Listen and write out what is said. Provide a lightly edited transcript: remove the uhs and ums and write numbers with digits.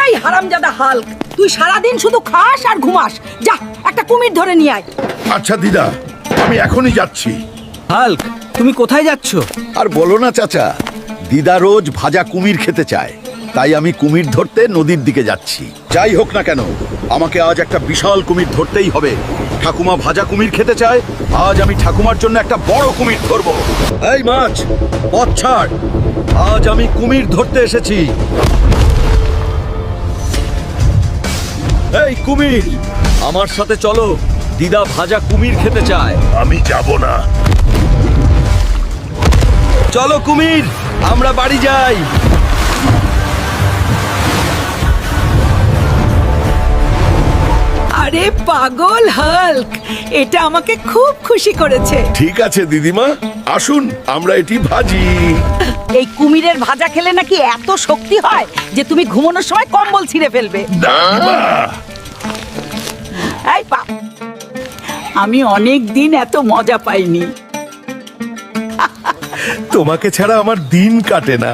এই হারামজাদা হাল্ক, তুই সারাদিন শুধু খাস আর ঘুমাস। যা একটা কুমির ধরে নিয়ে আয়। আচ্ছা দিদা, আমি এখনই যাচ্ছি। হাল্ক, তুমি কোথায় যাচ্ছ? আর বলো না চাচা, দিদা রোজ ভাজা কুমির খেতে চায়, তাই আমি কুমির ধরতে নদীর দিকে যাচ্ছি। যাই হোক না কেন, আমাকে আজ একটা বিশাল কুমির ধরতেই হবে। ঠাকুমা ভাজা কুমির খেতে চায়, আজ আমি ঠাকুমার জন্য একটা বড় কুমির ধরবো। এই মাছ, পথ ছাড়, আজ আমি কুমির ধরতে এসেছি। এই কুমির, আমার সাথে চলো, দিদা ভাজা কুমির খেতে চায়। আমি যাব না। চলো কুমির, আমরা বাড়ি যাই। আরে পাগল হাল্ক, এটা আমাকে খুব খুশি করেছে। ঠিক আছে দিদিমা, আসুন আমরা এটি ভাজি। এই কুমিরের ভাজা খেলে নাকি এত শক্তি হয় যে তুমি ঘুমানোর সময় কম্বল ছিঁড়ে ফেলবে। দিদিমা, এই আমি অনেক দিন এত মজা পাইনি। তোমাকে ছাড়া আমার দিন কাটে না।